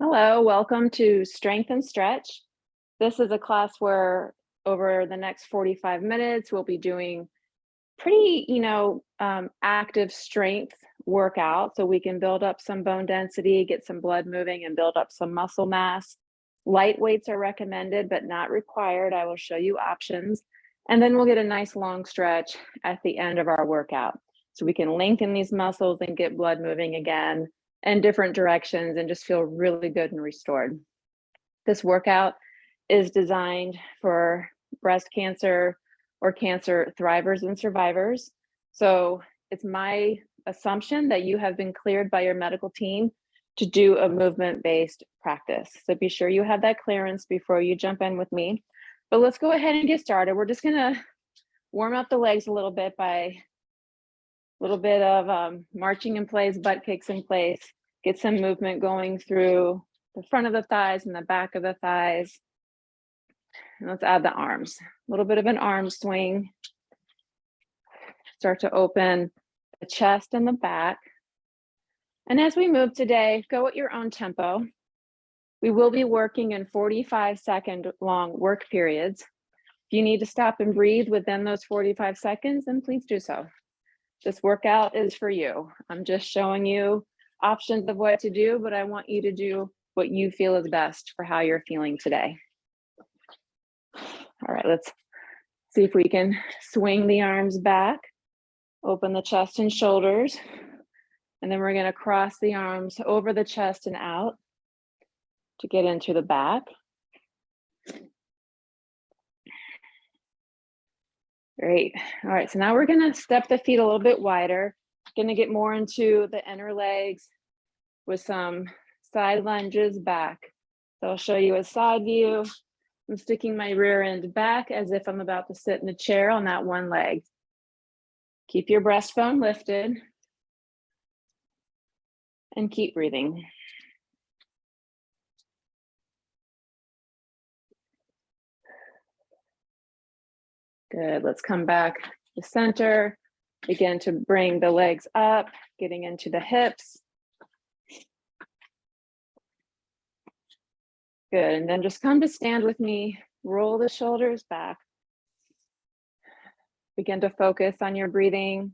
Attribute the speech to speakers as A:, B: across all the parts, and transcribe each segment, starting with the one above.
A: Hello, welcome to Strength and Stretch. This is a class where over the next 45 minutes, we'll be doing pretty, active strength workout so we can build up some bone density, get some blood moving, and build up some muscle mass. Light weights are recommended, but not required. I will show you options. And then we'll get a nice long stretch at the end of our workout. So we can lengthen these muscles and get blood moving again in different directions and just feel really good and restored. This workout is designed for breast cancer or cancer thrivers and survivors. So it's my assumption that you have been cleared by your medical team to do a movement-based practice. So be sure you have that clearance before you jump in with me. But let's go ahead and get started. We're just gonna warm up the legs a little bit by a little bit of marching in place, butt kicks in place, get some movement going through the front of the thighs and the back of the thighs. And let's add the arms. A little bit of an arm swing. Start to open the chest and the back. And as we move today, go at your own tempo. We will be working in 45-second long work periods. If you need to stop and breathe within those 45 seconds, then please do so. This workout is for you. I'm just showing you options of what to do, but I want you to do what you feel is best for how you're feeling today. All right, let's see if we can swing the arms back, open the chest and shoulders, and then we're gonna cross the arms over the chest and out to get into the back. Great. All right, so now we're gonna step the feet a little bit wider, gonna get more into the inner legs with some side lunges back. So I'll show you a side view. I'm sticking my rear end back as if I'm about to sit in a chair on that one leg. Keep your breastbone lifted and keep breathing. Good, let's come back to center. Begin to bring the legs up, getting into the hips. Good, and then just come to stand with me. Roll the shoulders back. Begin to focus on your breathing,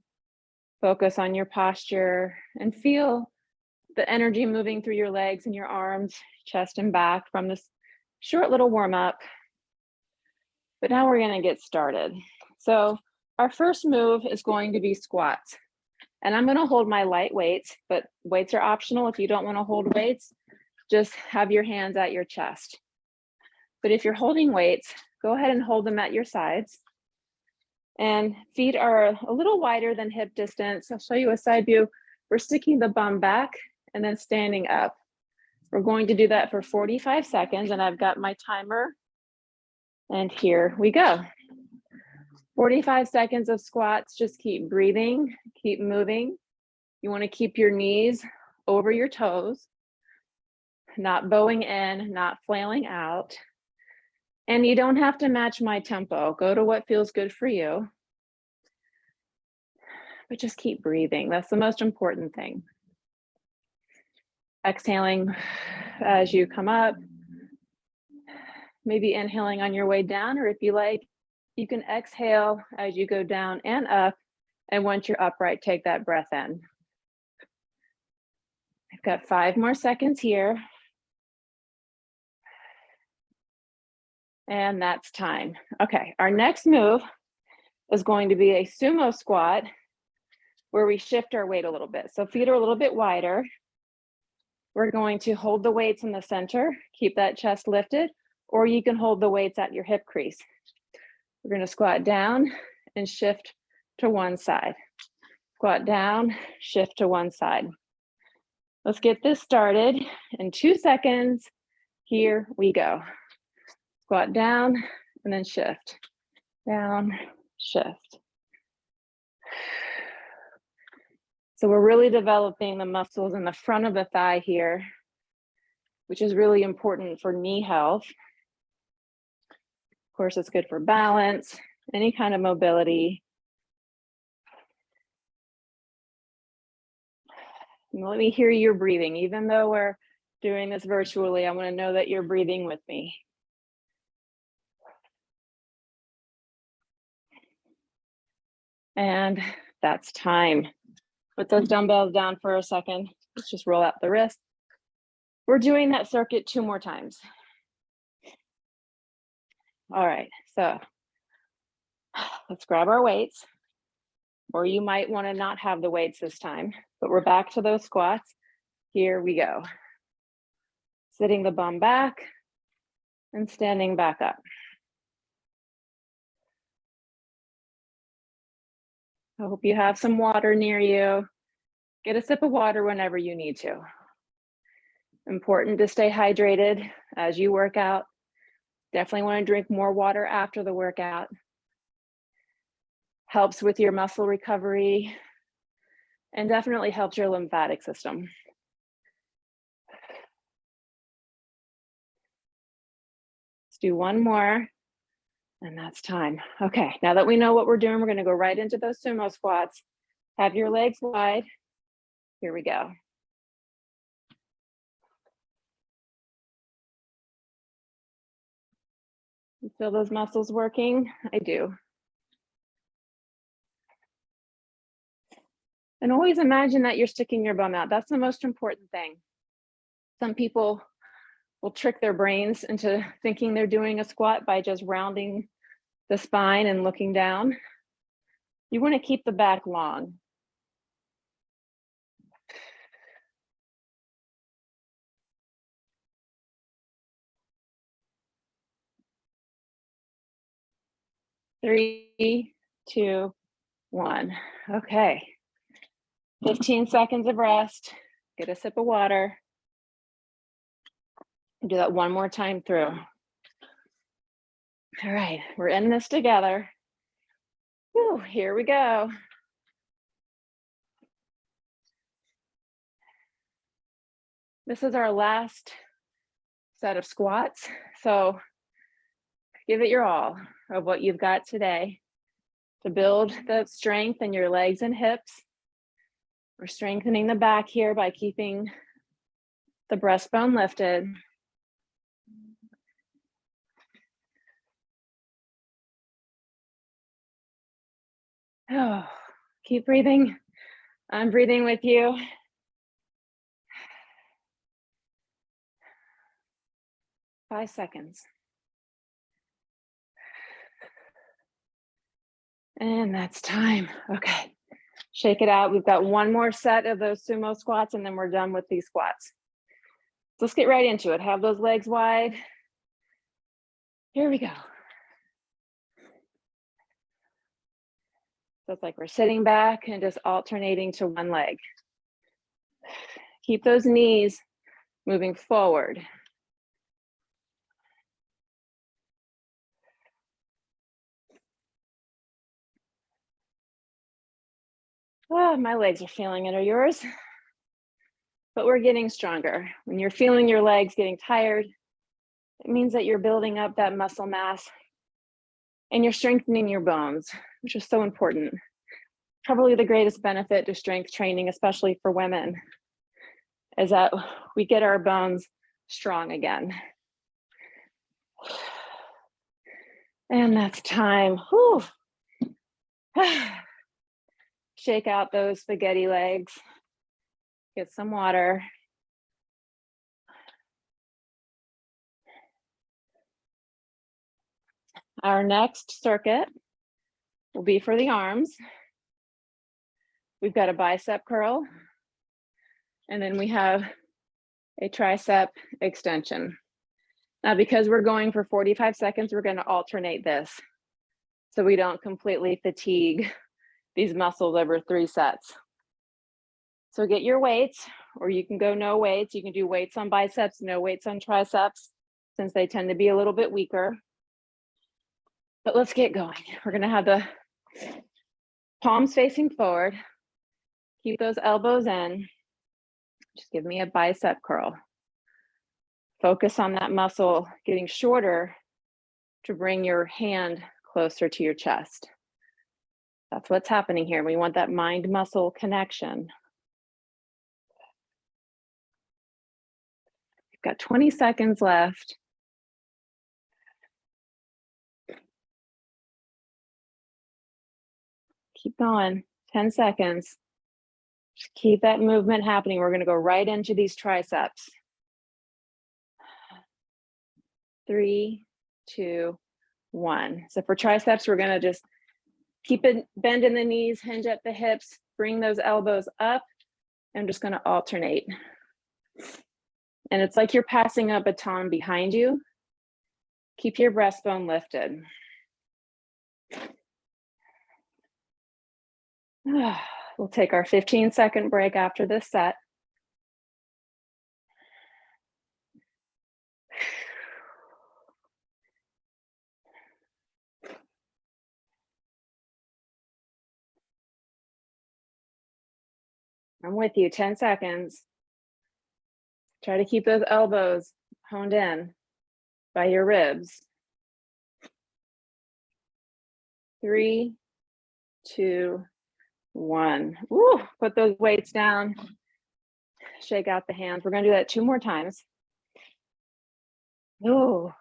A: focus on your posture, and feel the energy moving through your legs and your arms, chest and back from this short little warm up. But now we're gonna get started. So our first move is going to be squats. And I'm gonna hold my light weights, but weights are optional. If you don't wanna hold weights, just have your hands at your chest. But if you're holding weights, go ahead and hold them at your sides. And feet are a little wider than hip distance. I'll show you a side view. We're sticking the bum back and then standing up. We're going to do that for 45 seconds, and I've got my timer. And here we go. 45 seconds of squats. Just keep breathing, keep moving. You want to keep your knees over your toes, not bowing in, not flailing out. And you don't have to match my tempo. Go to what feels good for you. But just keep breathing. That's the most important thing. Exhaling as you come up. Maybe inhaling on your way down, or if you like, you can exhale as you go down and up. And once you're upright, take that breath in. I've got 5 more seconds here. And that's time. Okay, our next move is going to be a sumo squat where we shift our weight a little bit. So feet are a little bit wider. We're going to hold the weights in the center, keep that chest lifted, or you can hold the weights at your hip crease. We're gonna squat down and shift to one side. Squat down, shift to one side. Let's get this started in 2 seconds. Here we go. Squat down and then shift. Down, shift. So we're really developing the muscles in the front of the thigh here, which is really important for knee health. Of course, it's good for balance, any kind of mobility. And let me hear your breathing, even though we're doing this virtually, I want to know that you're breathing with me. And that's time. Put those dumbbells down for a second. Let's just roll out the wrist. We're doing that circuit 2 more times. All right, so let's grab our weights, or you might want to not have the weights this time, but we're back to those squats. Here we go. Sitting the bum back and standing back up. I hope you have some water near you. Get a sip of water whenever you need to. Important to stay hydrated as you work out. Definitely want to drink more water after the workout. Helps with your muscle recovery and definitely helps your lymphatic system. Let's do one more, and that's time. Okay, now that we know what we're doing, we're going to go right into those sumo squats. Have your legs wide. Here we go. You feel those muscles working? I do. And always imagine that you're sticking your bum out. That's the most important thing. Some people will trick their brains into thinking they're doing a squat by just rounding the spine and looking down. You want to keep the back long. Three, two, one. Okay. 15 seconds of rest. Get a sip of water. Do that one more time through. All right, we're in this together. Whew, here we go. This is our last set of squats. So give it your all of what you've got today to build the strength in your legs and hips. We're strengthening the back here by keeping the breastbone lifted. Oh, keep breathing. I'm breathing with you. Five seconds. And that's time. Okay, shake it out. We've got one more set of those sumo squats and then we're done with these squats. So let's get right into it. Have those legs wide. Here we go. So it's like we're sitting back and just alternating to one leg. Keep those knees moving forward. Oh, my legs are feeling it, are yours? But we're getting stronger. When you're feeling your legs getting tired, it means that you're building up that muscle mass and you're strengthening your bones, which is so important. Probably the greatest benefit to strength training, especially for women, is that we get our bones strong again. And that's time. Whew. Shake out those spaghetti legs. Get some water. Our next circuit will be for the arms. We've got a bicep curl, and then we have a tricep extension. Now, because we're going for 45 seconds, we're going to alternate this so we don't completely fatigue these muscles over 3 sets. So get your weights, or you can go no weights. You can do weights on biceps, no weights on triceps, since they tend to be a little bit weaker. But let's get going. We're going to have the palms facing forward. Keep those elbows in. Just give me a bicep curl. Focus on that muscle getting shorter to bring your hand closer to your chest. That's what's happening here. We want that mind-muscle connection. Got 20 seconds left. Keep going, 10 seconds. Just keep that movement happening. We're gonna go right into these triceps. 3, 2, 1. So for triceps, we're gonna just keep it, bend in the knees, hinge at the hips, bring those elbows up. I'm just gonna alternate. And it's like you're passing a baton behind you. Keep your breastbone lifted. We'll take our 15-second break after this set. I'm with you, 10 seconds. Try to keep those elbows honed in by your ribs. 3, 2, 1. Woo, put those weights down. Shake out the hands. We're gonna do that 2 more times. Oh,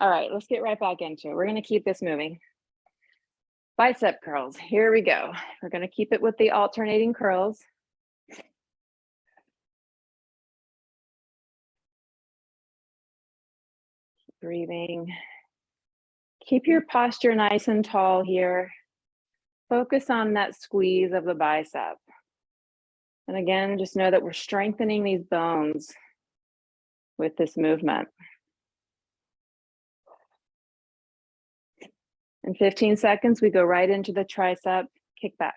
A: all right, let's get right back into it. We're gonna keep this moving. Bicep curls, here we go. We're gonna keep it with the alternating curls. Breathing. Keep your posture nice and tall here. Focus on that squeeze of the bicep. And again, just know that we're strengthening these bones with this movement. In 15 seconds, we go right into the tricep kickbacks.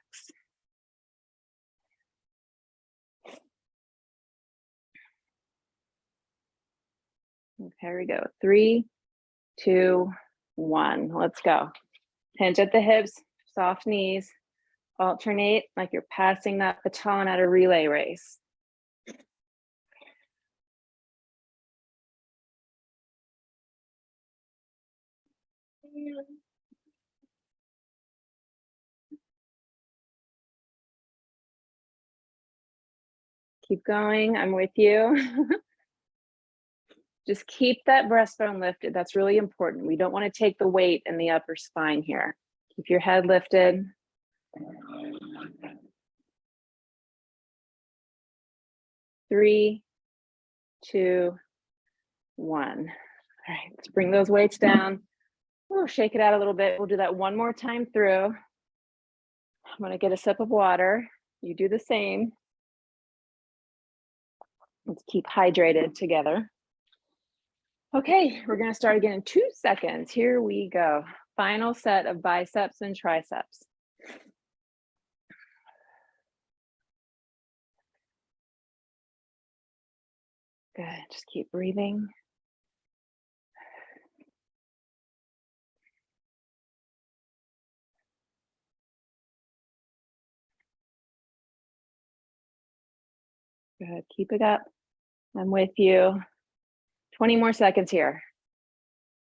A: Here we go. 3, 2, 1. Let's go. Hinge at the hips, soft knees. Alternate like you're passing that baton at a relay race. Keep going, I'm with you. Just keep that breastbone lifted. That's really important. We don't want to take the weight in the upper spine here. Keep your head lifted. 3, 2, 1. All right, let's bring those weights down. Ooh, shake it out a little bit. We'll do that one more time through. I'm gonna get a sip of water. You do the same. Let's keep hydrated together. Okay, we're gonna start again in 2 seconds. Here we go. Final set of biceps and triceps. Good, just keep breathing. Good, keep it up. I'm with you. 20 more seconds here.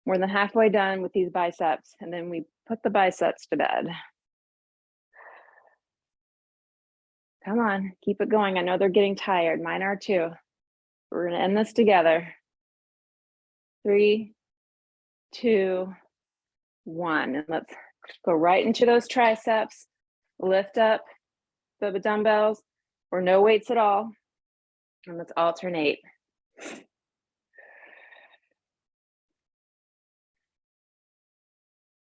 A: More than halfway done with these biceps, and then we put the biceps to bed. Come on, keep it going. I know they're getting tired. Mine are too. We're gonna end this together. 3, 2, 1. And let's go right into those triceps. Lift up the dumbbells or no weights at all. And let's alternate.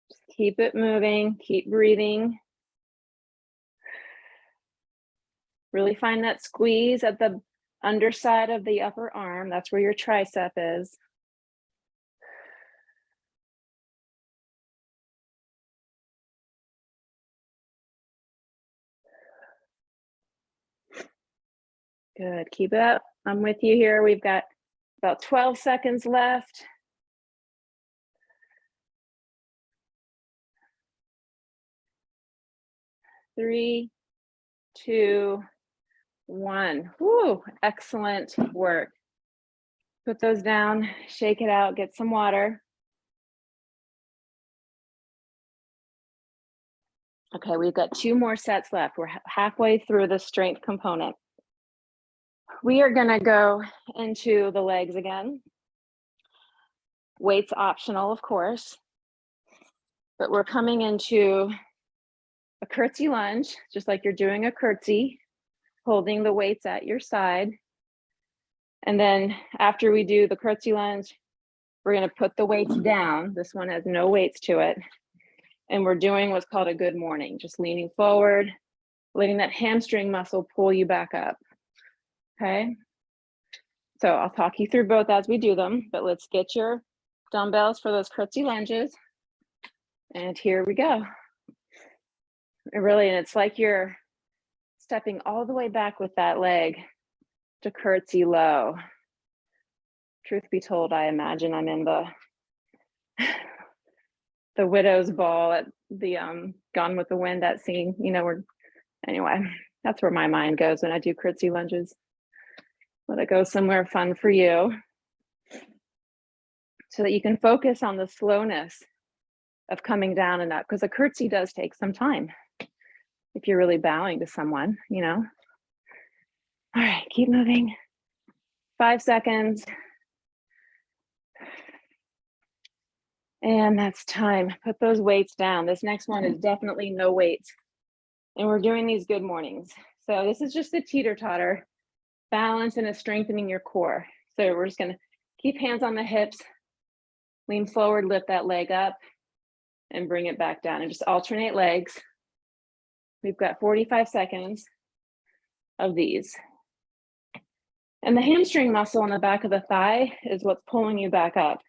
A: Just keep it moving, keep breathing. Really find that squeeze at the underside of the upper arm. That's where your tricep is. Good, keep it up. I'm with you here. We've got about 12 seconds left. Three, 2, 1. Woo, excellent work. Put those down, shake it out, get some water. Okay, we've got 2 more sets left. We're halfway through the strength component. We are gonna go into the legs again. Weights optional, of course, but we're coming into a curtsy lunge, just like you're doing a curtsy, holding the weights at your side. And then after we do the curtsy lunge, we're going to put the weights down. This one has no weights to it. And we're doing what's called a good morning, just leaning forward, letting that hamstring muscle pull you back up. Okay. So I'll talk you through both as we do them, but let's get your dumbbells for those curtsy lunges. And here we go. And it's like you're stepping all the way back with that leg to curtsy low. Truth be told, I imagine I'm in the widow's ball at the Gone with the Wind, that scene, anyway, that's where my mind goes when I do curtsy lunges. Let it go somewhere fun for you so that you can focus on the slowness of coming down and up, because a curtsy does take some time if you're really bowing to someone, All right, keep moving. 5 seconds. And that's time. Put those weights down. This next one is definitely no weights. And we're doing these good mornings. So this is just a teeter-totter, balance and strengthening your core. So we're just gonna keep hands on the hips, lean forward, lift that leg up, and bring it back down, and just alternate legs. We've got 45 seconds of these. And the hamstring muscle on the back of the thigh is what's pulling you back up.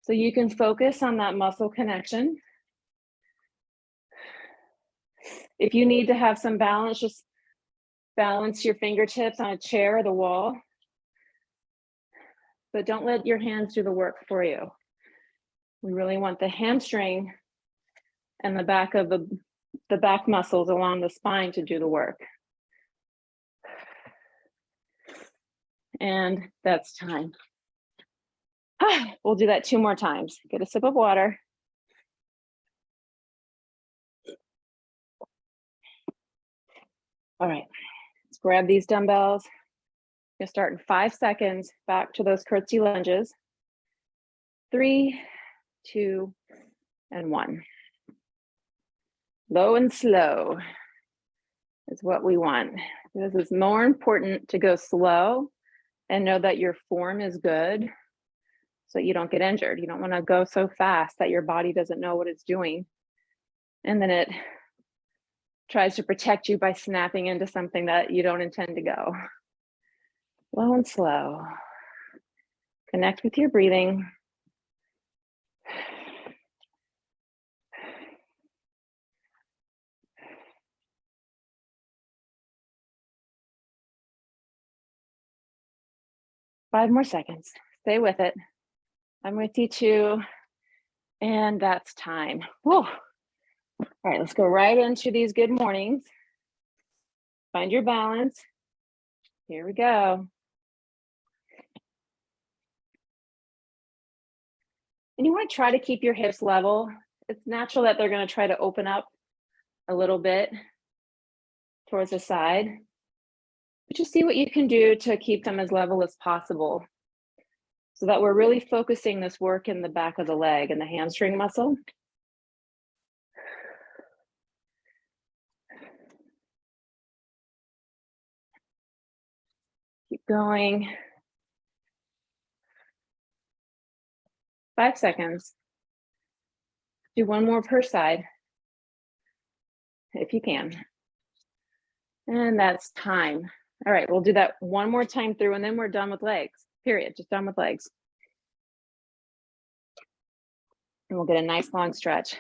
A: So you can focus on that muscle connection. If you need to have some balance, just balance your fingertips on a chair or the wall. But don't let your hands do the work for you. We really want the hamstring and the back of the back muscles along the spine to do the work. And that's time. We'll do that 2 more times. Get a sip of water. All right, let's grab these dumbbells. You'll start in 5 seconds, back to those curtsy lunges. 3, 2, and 1. Low and slow is what we want. This is more important to go slow and know that your form is good so you don't get injured. You don't want to go so fast that your body doesn't know what it's doing. And then it tries to protect you by snapping into something that you don't intend to go. Low and slow. Connect with your breathing. Five more seconds. Stay with it. I'm with you too. And that's time. Whew. All right, let's go right into these good mornings. Find your balance. Here we go. And you want to try to keep your hips level. It's natural that they're going to try to open up a little bit towards the side. But just see what you can do to keep them as level as possible so that we're really focusing this work in the back of the leg and the hamstring muscle. Keep going. 5 seconds. Do 1 more per side, if you can. And that's time. All right, we'll do that 1 more time through, and then we're done with legs, period, just done with legs. And we'll get a nice long stretch.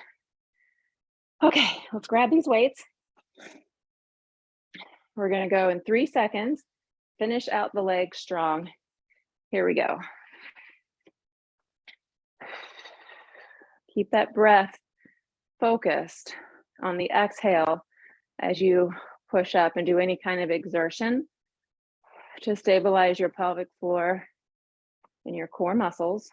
A: Okay, let's grab these weights. We're gonna go in 3 seconds, finish out the leg strong. Here we go. Keep that breath focused on the exhale as you push up and do any kind of exertion to stabilize your pelvic floor and your core muscles.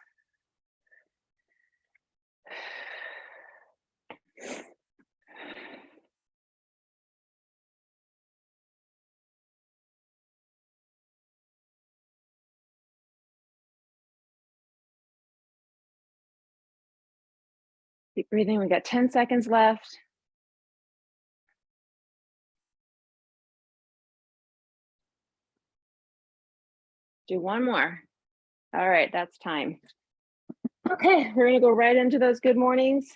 A: Keep breathing. We got 10 seconds left. Do one more. All right, that's time. Okay, we're gonna go right into those good mornings.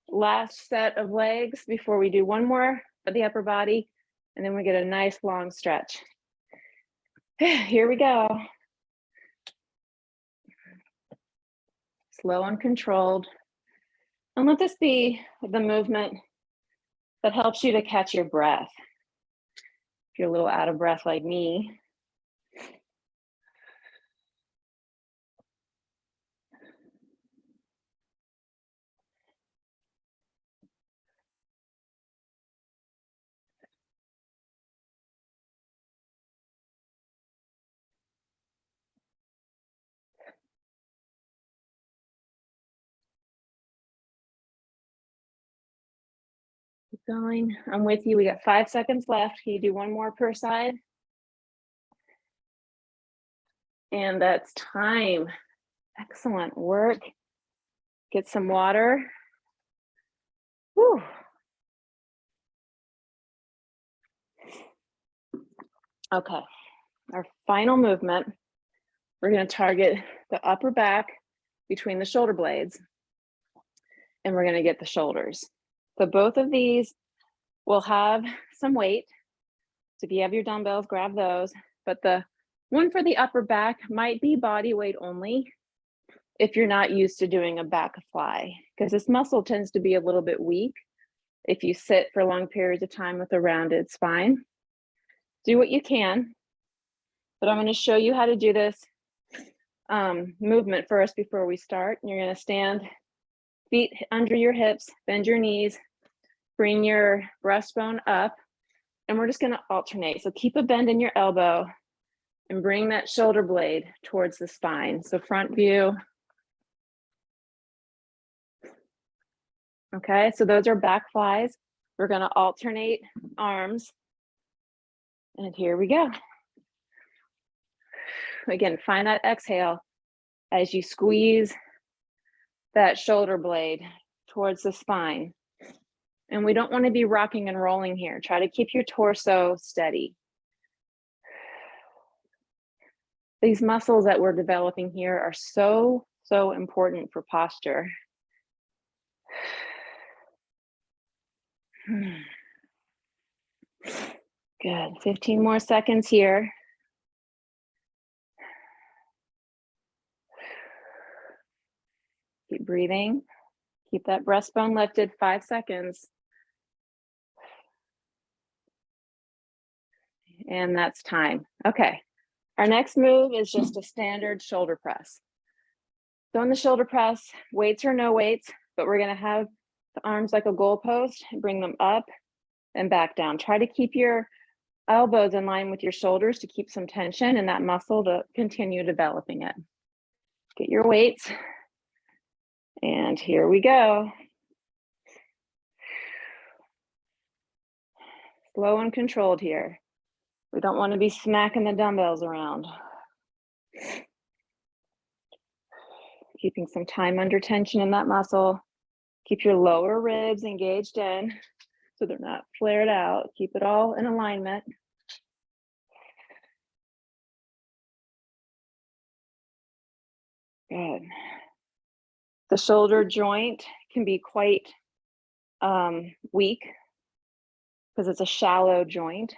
A: Last set of legs before we do one more for the upper body, and then we get a nice long stretch. Here we go. Slow and controlled. And let this be the movement that helps you to catch your breath. If you're a little out of breath like me, keep going. I'm with you. We got 5 seconds left. Can you do one more per side? And that's time. Excellent work. Get some water. Whew. Okay, our final movement, we're going to target the upper back between the shoulder blades, and we're going to get the shoulders. So both of these will have some weight. So if you have your dumbbells, grab those. But the one for the upper back might be body weight only if you're not used to doing a back fly, because this muscle tends to be a little bit weak if you sit for long periods of time with a rounded spine. Do what you can, but I'm going to show you how to do this movement first before we start. You're going to stand, feet under your hips, bend your knees, bring your breastbone up, and we're just going to alternate. So keep a bend in your elbow and bring that shoulder blade towards the spine. So front view. Okay, so those are back flies. We're going to alternate arms. And here we go. Again, find that exhale as you squeeze that shoulder blade towards the spine. And we don't want to be rocking and rolling here. Try to keep your torso steady. These muscles that we're developing here are so important for posture. Good, 15 more seconds here. Keep breathing. Keep that breastbone lifted, 5 seconds. And that's time. Okay, our next move is just a standard shoulder press. So in the shoulder press, weights or no weights, but we're gonna have the arms like a goalpost and bring them up and back down. Try to keep your elbows in line with your shoulders to keep some tension in that muscle to continue developing it. Get your weights. And here we go. Slow and controlled here. We don't want to be smacking the dumbbells around. Keeping some time under tension in that muscle. Keep your lower ribs engaged in so they're not flared out. Keep it all in alignment. Good. The shoulder joint can be quite weak because it's a shallow joint.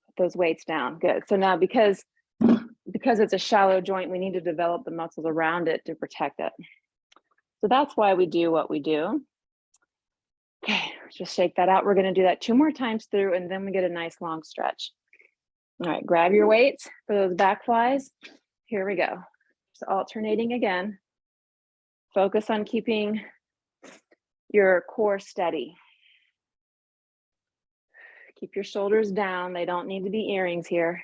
A: Put those weights down. Good. So now because it's a shallow joint, we need to develop the muscles around it to protect it. So that's why we do what we do. Okay, just shake that out. We're going to do that 2 more times through, and then we get a nice long stretch. All right, grab your weights for those back flies. Here we go. Just alternating again. Focus on keeping your core steady. Keep your shoulders down. They don't need to be earrings here.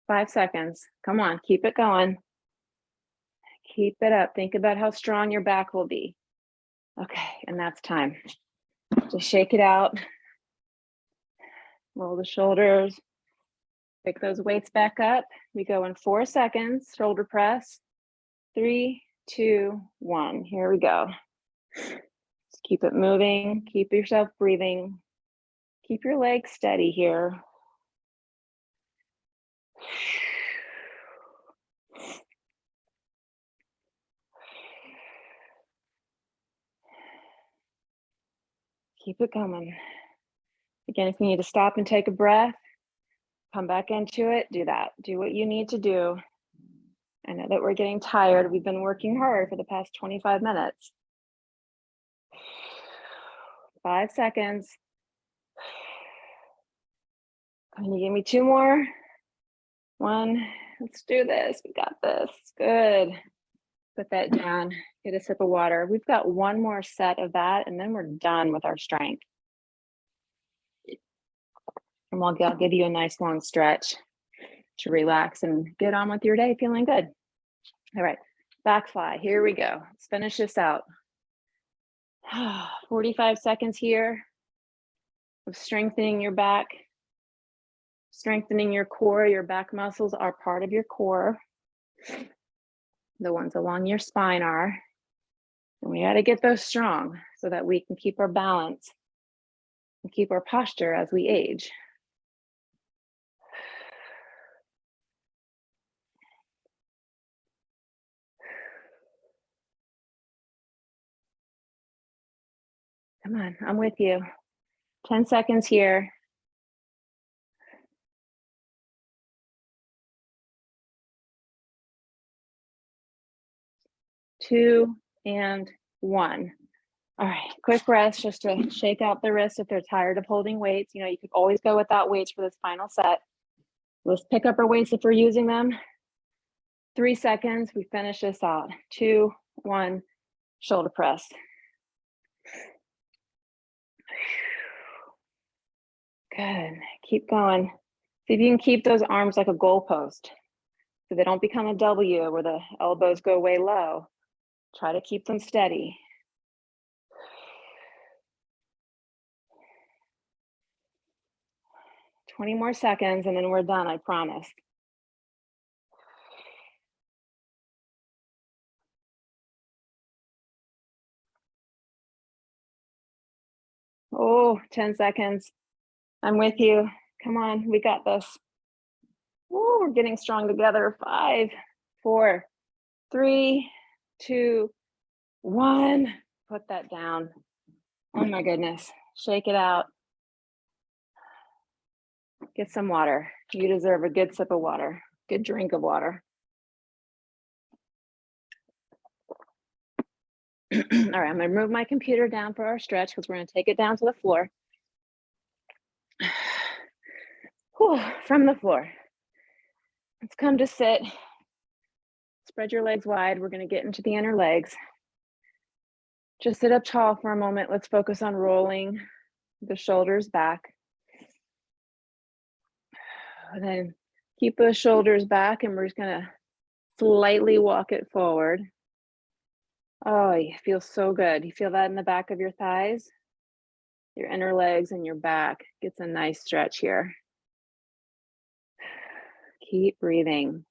A: 5 seconds. Come on, keep it going. Keep it up. Think about how strong your back will be. Okay, and that's time. Just shake it out. Roll the shoulders. Pick those weights back up. We go in 4 seconds. Shoulder press. 3, 2, 1. Here we go. Just keep it moving. Keep yourself breathing. Keep your legs steady here. Keep it coming. Again, if you need to stop and take a breath, come back into it, do that. Do what you need to do. I know that we're getting tired. We've been working hard for the past 25 minutes. 5 seconds. Can you give me 2 more? 1. Let's do this. We got this. Good. Put that down. Get a sip of water. We've got 1 more set of that, and then we're done with our strength. And I'll give you a nice long stretch to relax and get on with your day feeling good. All right, back fly. Here we go. Let's finish this out. 45 seconds here of strengthening your back, strengthening your core. Your back muscles are part of your core. The ones along your spine are. And we got to get those strong so that we can keep our balance and keep our posture as we age. Come on, I'm with you. 10 seconds here. 2 and 1. All right, quick rest just to shake out the wrists if they're tired of holding weights. You know, you could always go without weights for this final set. Let's pick up our weights if we're using them. 3 seconds, we finish this out. 2, 1, shoulder press. Good, keep going. See if you can keep those arms like a goalpost so they don't become a W where the elbows go way low. Try to keep them steady. "20 more seconds and then we're done, I promise." Oh, 10 seconds. I'm with you. Come on, we got this. Ooh, we're getting strong together. 5, 4, 3, 2, 1. Put that down. Oh my goodness. Shake it out. Get some water. You deserve a good sip of water, good drink of water. All right, I'm gonna move my computer down for our stretch because we're gonna take it down to the floor. Whew, from the floor. Let's come to sit. Spread your legs wide. We're gonna get into the inner legs. Just sit up tall for a moment. Let's focus on rolling the shoulders back. And then keep those shoulders back and we're just gonna slightly walk it forward. Oh, it feels so good. You feel that in the back of your thighs? Your inner legs and your back gets a nice stretch here. Keep breathing.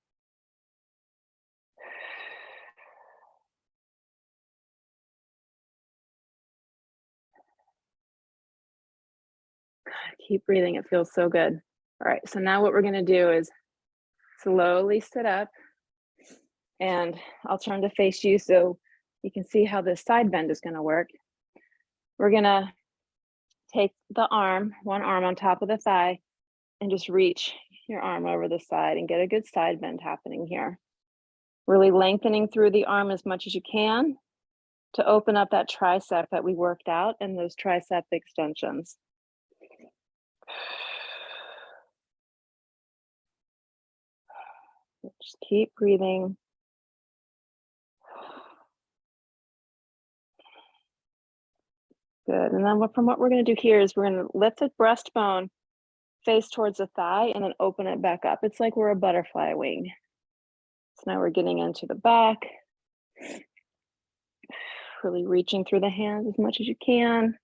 A: Keep breathing, it feels so good. All right, so now what we're gonna do is slowly sit up and I'll turn to face you so you can see how this side bend is gonna work. We're gonna take the arm, one arm on top of the thigh and just reach your arm over the side and get a good side bend happening here. Really lengthening through the arm as much as you can to open up that tricep that we worked out and those tricep extensions. Just keep breathing. Good, and then from what we're gonna do here is we're gonna lift the breastbone face towards the thigh and then open it back up. It's like we're a butterfly wing. So now we're getting into the back. Really reaching through the hands as much as you can.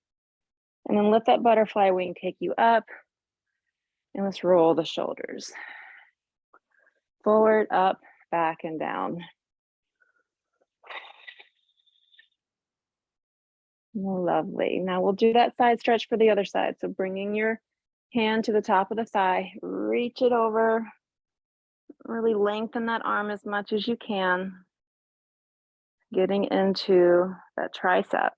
A: And then let that butterfly wing take you up. And let's roll the shoulders. Forward, up, back, and down. Lovely. Now we'll do that side stretch for the other side. So bringing your hand to the top of the thigh, reach it over, really lengthen that arm as much as you can, getting into that tricep.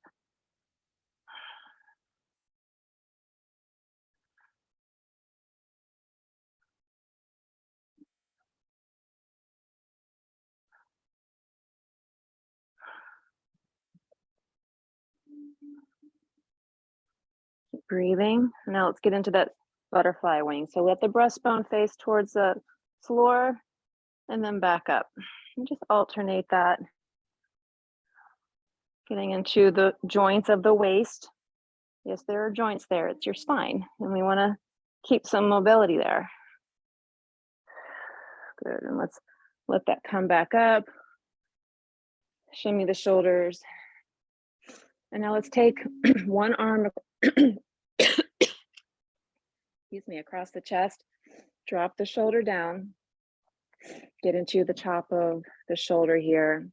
A: Keep breathing. Now let's get into that butterfly wing. So let the breastbone face towards the floor and then back up. And just alternate that. Getting into the joints of the waist. Yes, there are joints there. It's your spine. And we want to keep some mobility there. Good. And let's let that come back up. Shimmy the shoulders. And now let's take one arm, excuse me, across the chest. Drop the shoulder down. Get into the top of the shoulder here.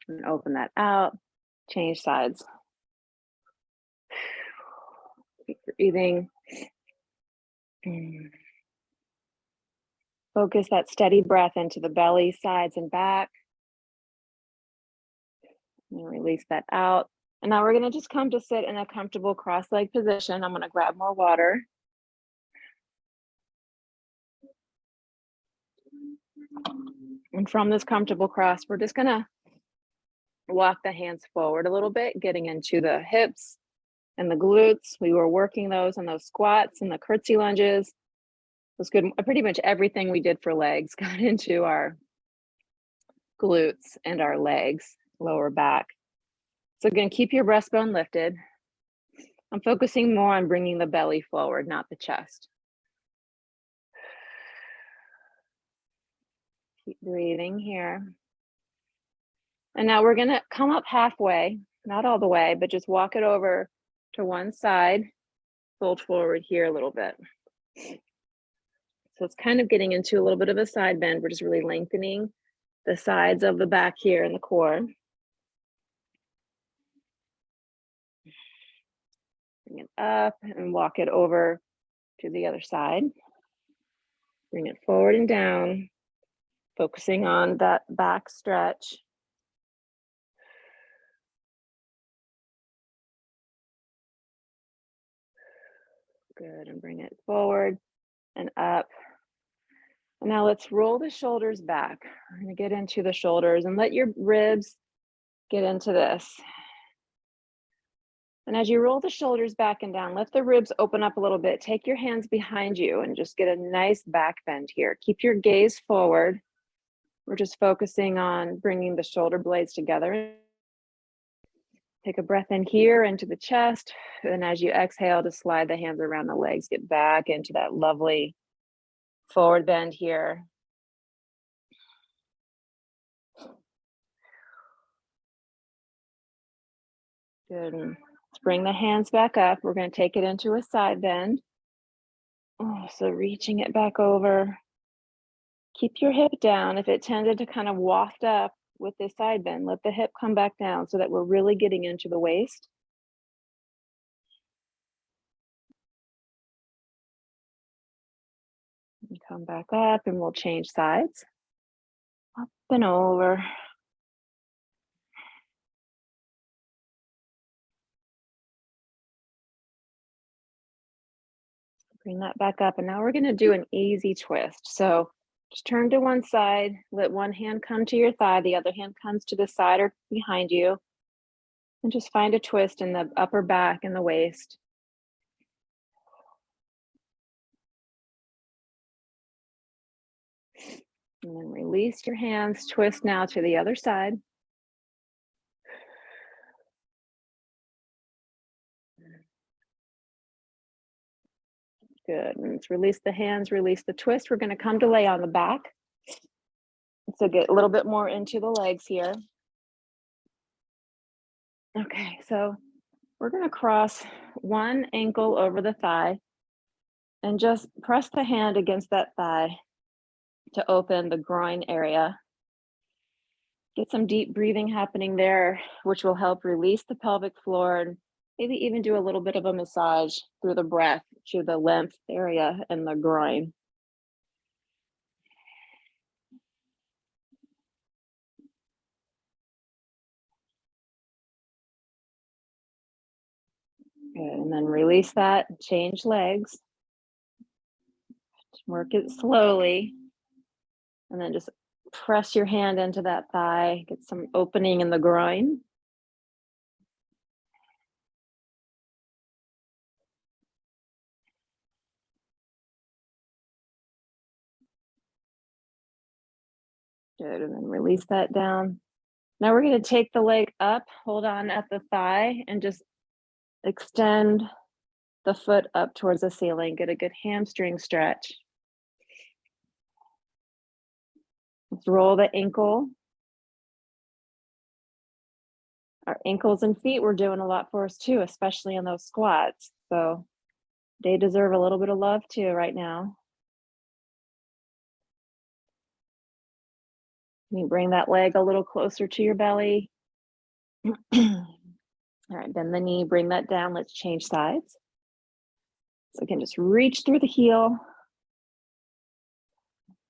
A: And open that out. Change sides. Keep breathing. Focus that steady breath into the belly, sides, and back. And release that out. And now we're going to just come to sit in a comfortable cross-leg position. I'm going to grab more water. And from this comfortable cross, we're just going to walk the hands forward a little bit, getting into the hips and the glutes. We were working those on those squats and the curtsy lunges. It was good. Pretty much everything we did for legs got into our glutes and our legs, lower back. So again, keep your breastbone lifted. I'm focusing more on bringing the belly forward, not the chest. Keep breathing here. And now we're going to come up halfway, not all the way, but just walk it over to one side, fold forward here a little bit. So it's kind of getting into a little bit of a side bend. We're just really lengthening the sides of the back here and the core. Bring it up and walk it over to the other side. Bring it forward and down, focusing on that back stretch. Good, and bring it forward and up. And now let's roll the shoulders back. We're going to get into the shoulders and let your ribs get into this. And as you roll the shoulders back and down, let the ribs open up a little bit. Take your hands behind you and just get a nice back bend here. Keep your gaze forward. We're just focusing on bringing the shoulder blades together. Take a breath in here into the chest. And as you exhale, to slide the hands around the legs, get back into that lovely forward bend here. Good. Let's bring the hands back up. We're going to take it into a side bend. Oh, so reaching it back over. Keep your hip down. If it tended to kind of waft up with this side bend, let the hip come back down so that we're really getting into the waist. And come back up and we'll change sides. Up and over. Bring that back up. And now we're going to do an easy twist. So just turn to one side, let one hand come to your thigh, the other hand comes to the side or behind you. And just find a twist in the upper back and the waist. And then release your hands, twist now to the other side. Good, and let's release the hands, release the twist. We're gonna come to lay on the back. So get a little bit more into the legs here. Okay, so we're gonna cross one ankle over the thigh and just press the hand against that thigh to open the groin area. Get some deep breathing happening there, which will help release the pelvic floor and maybe even do a little bit of a massage through the breath to the lymph area in the groin. Good, and then release that, change legs. Work it slowly. And then just press your hand into that thigh, get some opening in the groin. Good, and then release that down. Now we're gonna take the leg up, hold on at the thigh, and just extend the foot up towards the ceiling. Get a good hamstring stretch. Let's roll the ankle. Our ankles and feet were doing a lot for us too, especially in those squats. So they deserve a little bit of love too right now. You bring that leg a little closer to your belly. All right, bend the knee, bring that down. Let's change sides. So again, just reach through the heel,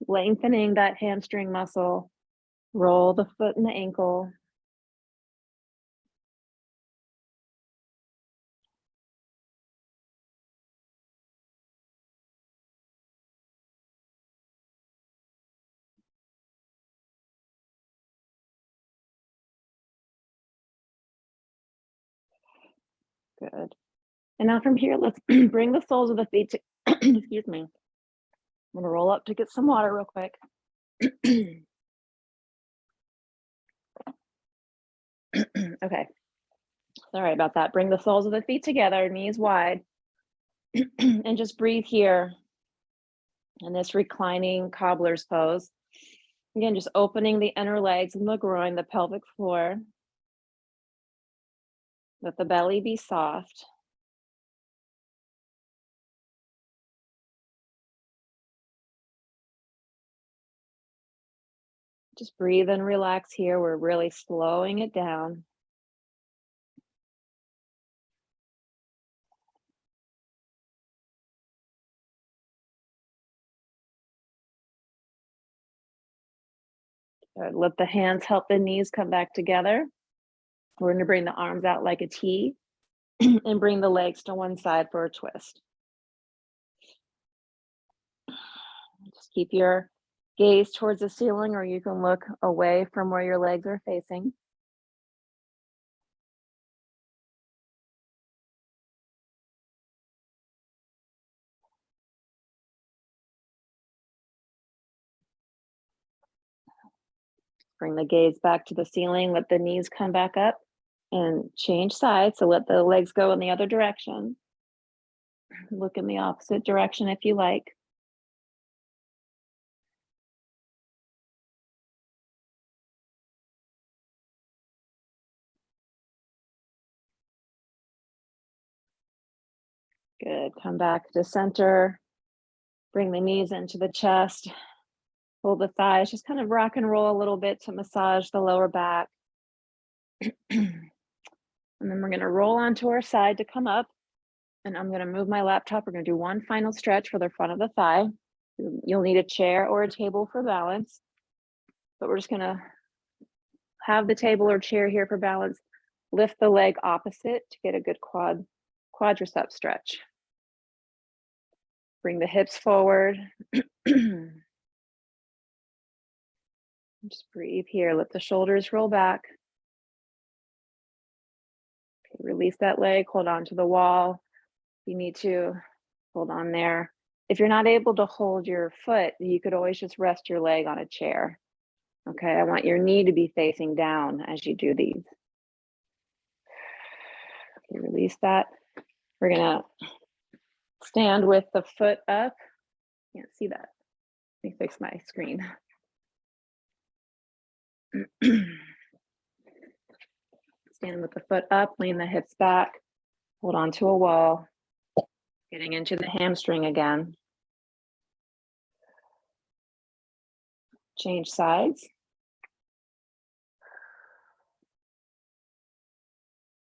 A: lengthening that hamstring muscle, roll the foot and the ankle. Good. And now from here, let's bring the soles of the feet to, excuse me. I'm gonna roll up to get some water real quick. Okay. Sorry about that. Bring the soles of the feet together, knees wide, and just breathe here in this reclining cobbler's pose. Again, just opening the inner legs and the groin, the pelvic floor. Let the belly be soft. Just breathe and relax here. We're really slowing it down. Good. Let the hands help the knees come back together. We're going to bring the arms out like a T and bring the legs to one side for a twist. Just keep your gaze towards the ceiling, or you can look away from where your legs are facing. Bring the gaze back to the ceiling, let the knees come back up and change sides. So let the legs go in the other direction. Look in the opposite direction if you like. Good, come back to center. Bring the knees into the chest. Pull the thighs, just kind of rock and roll a little bit to massage the lower back. And then we're gonna roll onto our side to come up. And I'm gonna move my laptop. We're gonna do one final stretch for the front of the thigh. You'll need a chair or a table for balance, but we're just gonna have the table or chair here for balance. Lift the leg opposite to get a good quadricep stretch. Bring the hips forward. Just breathe here. Let the shoulders roll back. Okay, release that leg, hold on to the wall. If you need to, hold on there. If you're not able to hold your foot, you could always just rest your leg on a chair. Okay, I want your knee to be facing down as you do these. Okay, release that. We're gonna stand with the foot up. Can't see that. Let me fix my screen. Stand with the foot up, lean the hips back, hold on to a wall, getting into the hamstring again. Change sides.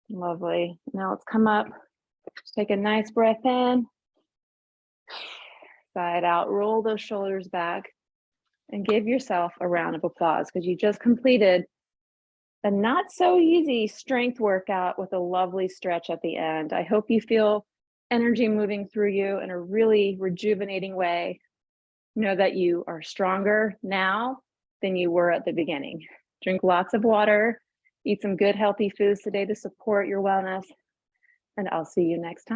A: Lovely. Now let's come up. Just take a nice breath in. Side out, roll those shoulders back and give yourself a round of applause because you just completed a not so easy strength workout with a lovely stretch at the end. I hope you feel energy moving through you in a really rejuvenating way. Know that you are stronger now than you were at the beginning. Drink lots of water, eat some good healthy foods today to support your wellness, and I'll see you next time.